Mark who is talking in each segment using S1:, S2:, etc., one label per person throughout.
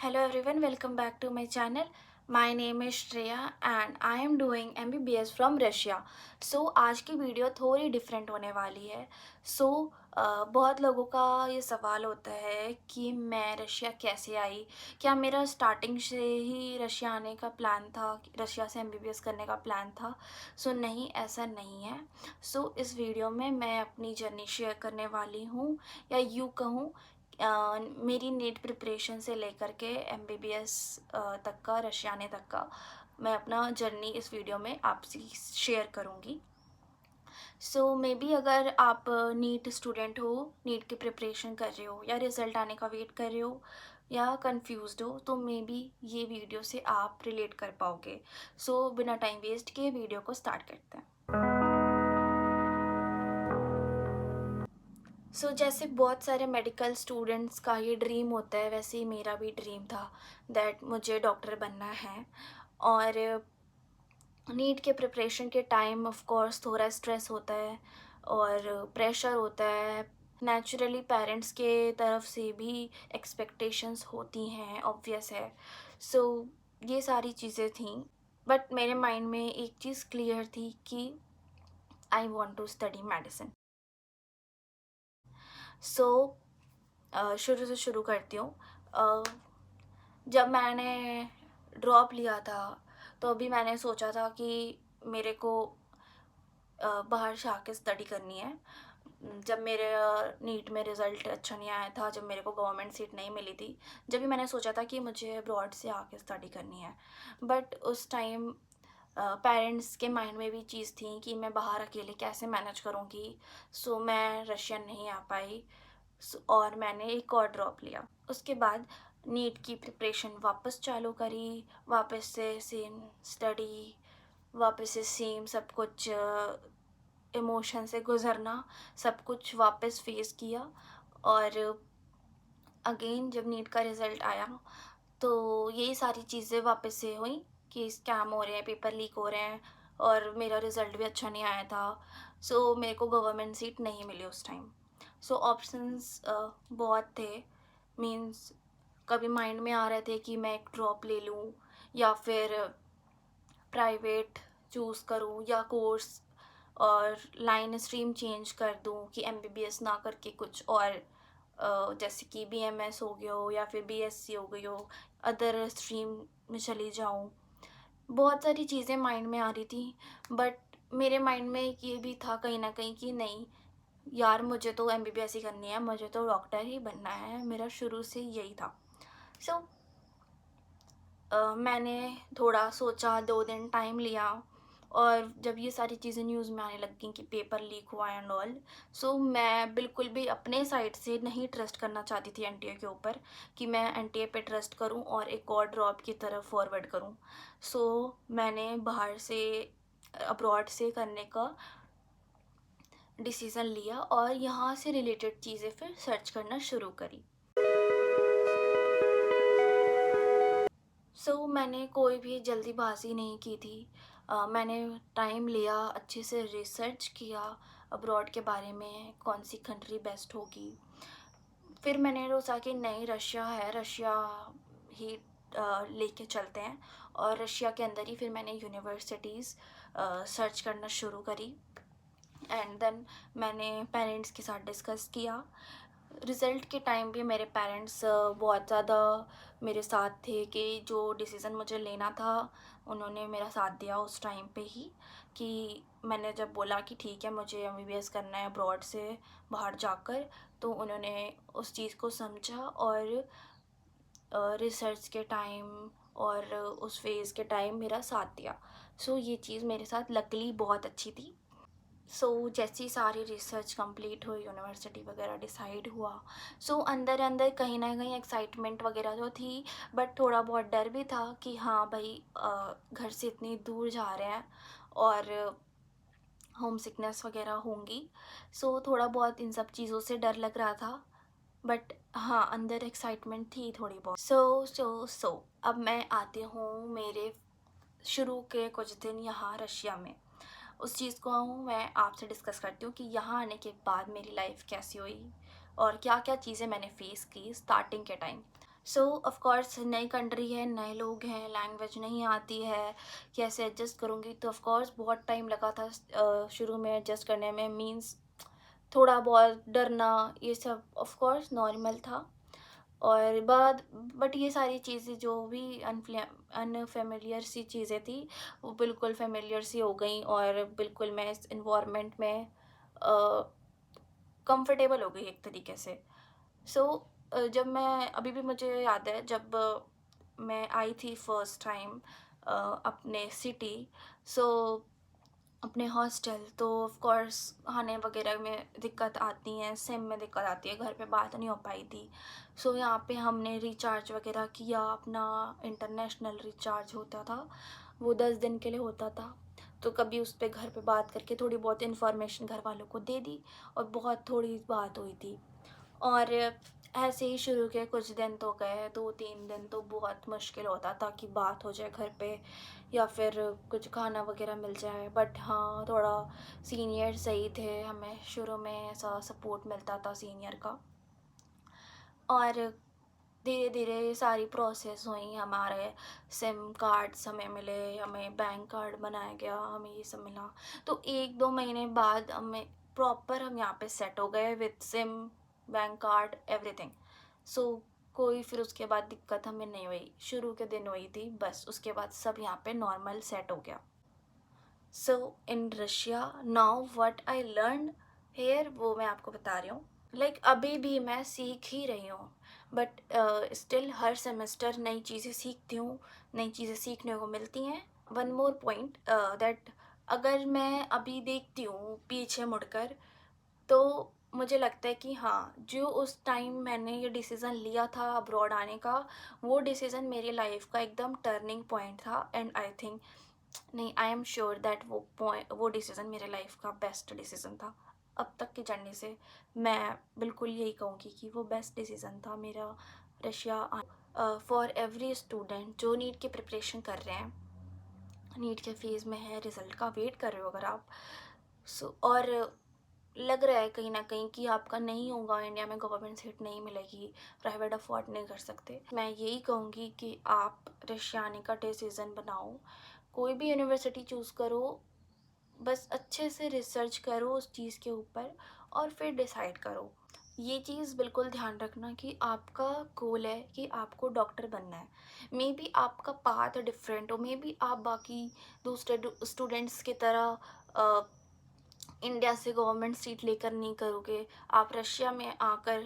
S1: Hello everyone, welcome back to my channel. My name is Shreya and I am doing MBBS from Russia. So आज की video थोड़ी different होने वाली है. So बहुत लोगों का ये सवाल होता है कि मैं रशिया कैसे आई. क्या मेरा स्टार्टिंग से ही रशिया आने का प्लान था, रशिया से MBBS करने का प्लान था. So नहीं, ऐसा नहीं है. So इस वीडियो में मैं अपनी जर्नी शेयर करने वाली हूँ, या यूँ कहूँ मेरी नीट प्रिपरेशन से लेकर के MBBS तक का, रशिया आने तक का मैं अपना जर्नी इस वीडियो में आपसे शेयर करूँगी. सो मे बी अगर आप नीट स्टूडेंट हो, नीट की प्रिपरेशन कर रहे हो या रिज़ल्ट आने का वेट कर रहे हो या कंफ्यूज्ड हो, तो मे बी ये वीडियो से आप रिलेट कर पाओगे. सो बिना टाइम वेस्ट किए वीडियो को स्टार्ट करते हैं. जैसे बहुत सारे मेडिकल स्टूडेंट्स का ये ड्रीम होता है, वैसे ही मेरा भी ड्रीम था दैट मुझे डॉक्टर बनना है. और नीट के प्रिपरेशन के टाइम ऑफ कोर्स थोड़ा स्ट्रेस होता है और प्रेशर होता है. नेचुरली पेरेंट्स के तरफ से भी एक्सपेक्टेशंस होती हैं, ऑब्वियस है. सो ये सारी चीज़ें थी, बट मेरे माइंड में एक चीज़ क्लियर थी कि I want to study medicine. So शुरू से शुरू करती हूँ. जब मैंने ड्रॉप लिया था तो अभी मैंने सोचा था कि मेरे को बाहर से आके स्टडी करनी है. जब मेरे नीट में रिज़ल्ट अच्छा नहीं आया था, जब मेरे को गवर्नमेंट सीट नहीं मिली थी, जब भी मैंने सोचा था कि मुझे अब्रॉड से आके स्टडी करनी है. बट उस टाइम पेरेंट्स के माइंड में भी चीज़ थी कि मैं बाहर अकेले कैसे मैनेज करूँगी. सो मैं रशिया नहीं आ पाई. और मैंने एक और ड्रॉप लिया. उसके बाद नीट की प्रिपरेशन वापस चालू करी, वापस से सेम स्टडी, वापस से सेम सब कुछ, इमोशन से गुज़रना, सब कुछ वापस फेस किया. और अगेन जब नीट का रिज़ल्ट आया तो यही सारी चीज़ें वापस से हुई कि स्कैम हो रहे हैं, पेपर लीक हो रहे हैं, और मेरा रिज़ल्ट भी अच्छा नहीं आया था. सो मेरे को गवर्नमेंट सीट नहीं मिली उस टाइम. सो ऑप्शंस बहुत थे. मीन्स कभी माइंड में आ रहे थे कि मैं एक ड्रॉप ले लूँ या फिर प्राइवेट चूज़ करूँ या कोर्स और लाइन स्ट्रीम चेंज कर दूँ कि MBBS ना करके कुछ और, जैसे कि BMS हो गया हो या फिर BSc हो गई हो, अदर स्ट्रीम में चली जाऊँ. बहुत सारी चीज़ें माइंड में आ रही थी, बट मेरे माइंड में एक ये भी था कहीं ना कहीं कि नहीं यार, मुझे तो MBBS ही करनी है, मुझे तो डॉक्टर ही बनना है. मेरा शुरू से यही था. सो मैंने थोड़ा सोचा, 2 दिन टाइम लिया, और जब ये सारी चीज़ें न्यूज़ में आने लग गई कि पेपर लीक हुआ एंड ऑल, सो मैं बिल्कुल भी अपने साइड से नहीं ट्रस्ट करना चाहती थी NTA के ऊपर कि मैं NTA पे ट्रस्ट करूं और एक और ड्रॉप की तरफ फॉरवर्ड करूं. सो मैंने बाहर से, अब्रॉड से करने का डिसीज़न लिया और यहाँ से रिलेटेड चीज़ें फिर सर्च करना शुरू करी. मैंने कोई भी जल्दीबाजी नहीं की थी. मैंने टाइम लिया, अच्छे से रिसर्च किया अब्रॉड के बारे में, कौन सी कंट्री बेस्ट होगी. फिर मैंने सोचा कि नहीं, रशिया है, रशिया ही लेके चलते हैं. और रशिया के अंदर ही फिर मैंने यूनिवर्सिटीज़ सर्च करना शुरू करी. एंड देन मैंने पेरेंट्स के साथ डिस्कस किया. रिज़ल्ट के टाइम भी मेरे पेरेंट्स बहुत ज़्यादा मेरे साथ थे कि जो डिसीज़न मुझे लेना था उन्होंने मेरा साथ दिया उस टाइम पे ही. कि मैंने जब बोला कि ठीक है मुझे MBBS करना है अब्रॉड से बाहर जाकर, तो उन्होंने उस चीज़ को समझा और रिसर्च के टाइम और उस फेज़ के टाइम मेरा साथ दिया. ये चीज़ मेरे साथ लकीली बहुत अच्छी थी. जैसी सारी रिसर्च कंप्लीट हुई, यूनिवर्सिटी वगैरह डिसाइड हुआ, अंदर अंदर कहीं ना कहीं एक्साइटमेंट वगैरह तो थी, बट थोड़ा बहुत डर भी था कि हाँ भाई, घर से इतनी दूर जा रहे हैं और होम सिकनेस वगैरह होंगी. थोड़ा बहुत इन सब चीज़ों से डर लग रहा था, बट हाँ अंदर एक्साइटमेंट थी थोड़ी बहुत. अब मैं आती हूँ मेरे शुरू के कुछ दिन यहाँ रशिया में. उस चीज़ को मैं आपसे डिस्कस करती हूँ कि यहाँ आने के बाद मेरी लाइफ कैसी हुई और क्या क्या चीज़ें मैंने फ़ेस की स्टार्टिंग के टाइम. सो ऑफ कोर्स नई कंट्री है, नए लोग हैं, लैंग्वेज नहीं आती है, कैसे एडजस्ट करूँगी, तो ऑफ कोर्स बहुत टाइम लगा था शुरू में एडजस्ट करने में। मीन्स थोड़ा बहुत डरना, ये सब ऑफ कोर्स नॉर्मल था। और बाद बट ये सारी चीज़ें जो भी अनफेमिलियर सी चीज़ें थी, वो बिल्कुल फेमिलियर सी हो गई, और बिल्कुल मैं इस इन्वायरमेंट में कंफर्टेबल हो गई एक तरीके से। सो जब मैं अभी भी मुझे याद है, जब मैं आई थी फर्स्ट टाइम अपने सिटी, सो अपने हॉस्टल, तो ऑफ कोर्स खाने वगैरह में दिक्कत आती है, सिम में दिक्कत आती है, घर पे बात नहीं हो पाई थी। सो यहाँ पे हमने रिचार्ज वगैरह किया, अपना इंटरनेशनल रिचार्ज होता था, वो 10 दिन के लिए होता था। तो कभी उस पर घर पे बात करके थोड़ी बहुत इन्फॉर्मेशन घर वालों को दे दी, और बहुत थोड़ी बात हुई थी। और ऐसे ही शुरू के कुछ दिन तो गए, 2-3 दिन तो बहुत मुश्किल होता था कि बात हो जाए घर पे, या फिर कुछ खाना वगैरह मिल जाए। बट हाँ, थोड़ा सीनियर सही थे, हमें शुरू में ऐसा सपोर्ट मिलता था सीनियर का। और धीरे धीरे ये सारी प्रोसेस हुई, हमारे सिम कार्ड्स हमें मिले, हमें बैंक कार्ड बनाया गया, हमें ये सब मिला। तो 1-2 महीने बाद हमें प्रॉपर हम यहाँ पे सेट हो गए with SIM, bank card, everything. So कोई फिर उसके बाद दिक्कत हमें नहीं हुई, शुरू के दिन हुई थी बस, उसके बाद सब यहाँ पे नॉर्मल सेट हो गया। So in Russia now what I learn here, वो मैं आपको बता रही हूँ। लाइक अभी भी मैं सीख ही रही हूँ, बट स्टिल हर सेमेस्टर नई चीज़ें सीखती हूँ, नई चीज़ें सीखने को मिलती हैं। वन मोर पॉइंट दैट, अगर मैं अभी देखती हूँ पीछे मुड़कर, तो मुझे लगता है कि हाँ, जो उस टाइम मैंने ये डिसीज़न लिया था अब्रॉड आने का, वो डिसीज़न मेरी लाइफ का एकदम टर्निंग पॉइंट था। एंड आई थिंक, नहीं, आई एम श्योर दैट वो डिसीज़न मेरे लाइफ का बेस्ट डिसीज़न था। अब तक की जर्नी से मैं बिल्कुल यही कहूँगी कि वो बेस्ट डिसीज़न था मेरा रशिया। फॉर एवरी स्टूडेंट जो नीट की प्रिपरेशन कर रहे हैं, नीट के फेज़ में है, रिज़ल्ट का वेट कर रहे हो अगर आप, और लग रहा है कहीं ना कहीं कि आपका नहीं होगा, इंडिया में गवर्नमेंट सीट नहीं मिलेगी, प्राइवेट अफोर्ड नहीं कर सकते, मैं यही कहूँगी कि आप रशिया आने का डिसीज़न बनाओ। कोई भी यूनिवर्सिटी चूज़ करो, बस अच्छे से रिसर्च करो उस चीज़ के ऊपर, और फिर डिसाइड करो। ये चीज़ बिल्कुल ध्यान रखना कि आपका गोल है कि आपको डॉक्टर बनना है। मे बी आपका पाथ डिफरेंट हो, मे बी आप बाकी दूसरे स्टूडेंट्स की तरह इंडिया से गवर्नमेंट सीट लेकर नहीं करोगे, आप रशिया में आकर,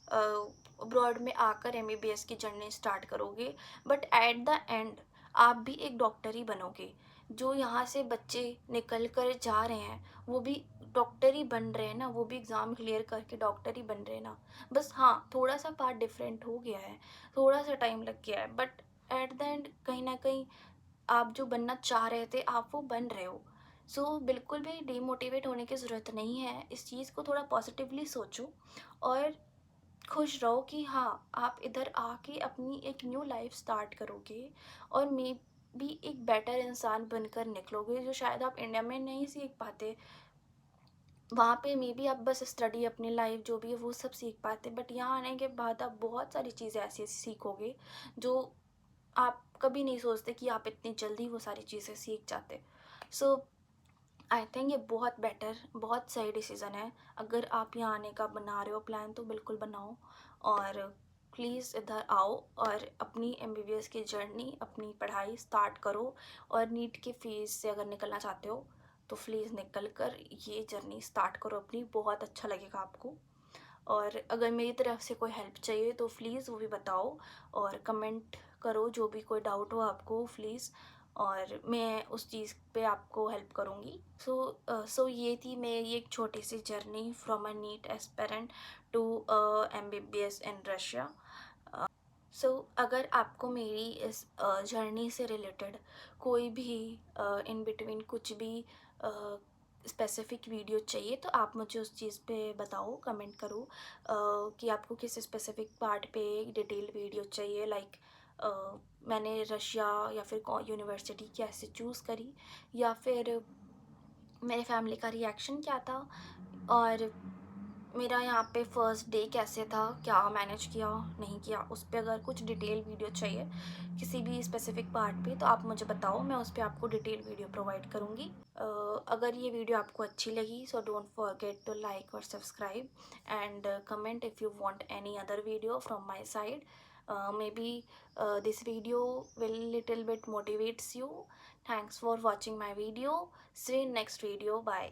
S1: अब्रॉड में आकर एमबीबीएस की जर्नी स्टार्ट करोगे। बट एट द एंड आप भी एक डॉक्टर ही बनोगे। जो यहाँ से बच्चे निकल कर जा रहे हैं, वो भी डॉक्टर ही बन रहे हैं ना, वो भी एग्ज़ाम क्लियर करके डॉक्टर ही बन रहे हैं ना। बस हाँ, थोड़ा सा पार्ट डिफरेंट हो गया है, थोड़ा सा टाइम लग गया है, बट एट द एंड कहीं ना कहीं आप जो बनना चाह रहे थे, आप वो बन रहे हो। सो बिल्कुल भी डीमोटिवेट होने की ज़रूरत नहीं है, इस चीज़ को थोड़ा पॉजिटिवली सोचो, और खुश रहो कि हाँ, आप इधर आके अपनी एक न्यू लाइफ स्टार्ट करोगे, और मे भी एक बेटर इंसान बनकर निकलोगे, जो शायद आप इंडिया में नहीं सीख पाते। वहाँ पे मे बी आप बस स्टडी, अपनी लाइफ जो भी है वो सब सीख पाते, बट यहाँ आने के बाद आप बहुत सारी चीज़ें ऐसी सीखोगे जो आप कभी नहीं सोचते कि आप इतनी जल्दी वो सारी चीज़ें सीख जाते। सो आई थिंक ये बहुत बेटर, बहुत सही डिसीज़न है। अगर आप यहाँ आने का बना रहे हो प्लान, तो बिल्कुल बनाओ, और प्लीज़ इधर आओ और अपनी एमबीबीएस की जर्नी, अपनी पढ़ाई स्टार्ट करो। और नीट के फेज़ से अगर निकलना चाहते हो, तो प्लीज़ निकल कर ये जर्नी स्टार्ट करो अपनी, बहुत अच्छा लगेगा आपको। और अगर मेरी तरफ से कोई हेल्प चाहिए तो प्लीज़ वो भी बताओ, और कमेंट करो, जो भी कोई डाउट हो आपको प्लीज़, और मैं उस चीज़ पे आपको हेल्प करूँगी। सो ये थी मेरी एक छोटी सी journey from a NEET aspirant to MBBS in Russia. So अगर आपको मेरी इस जर्नी से रिलेटेड कोई भी इन बिटवीन कुछ भी स्पेसिफिक वीडियो चाहिए, तो आप मुझे उस चीज़ पे बताओ, कमेंट करो कि आपको किस स्पेसिफिक पार्ट पे डिटेल वीडियो चाहिए। लाइक मैंने रशिया या फिर यूनिवर्सिटी कैसे चूज़ करी, या फिर मेरे फैमिली का रिएक्शन क्या था, और मेरा यहाँ पे फर्स्ट डे कैसे था, क्या मैनेज किया नहीं किया, उस पर अगर कुछ डिटेल वीडियो चाहिए किसी भी स्पेसिफिक पार्ट पे, तो आप मुझे बताओ, मैं उस पर आपको डिटेल वीडियो प्रोवाइड करूँगी। अगर ये वीडियो आपको अच्छी लगी so don't forget to like और subscribe and comment if you want any other video from my side. Maybe this video will little bit motivates you. Thanks for watching my video. See you in next video. Bye.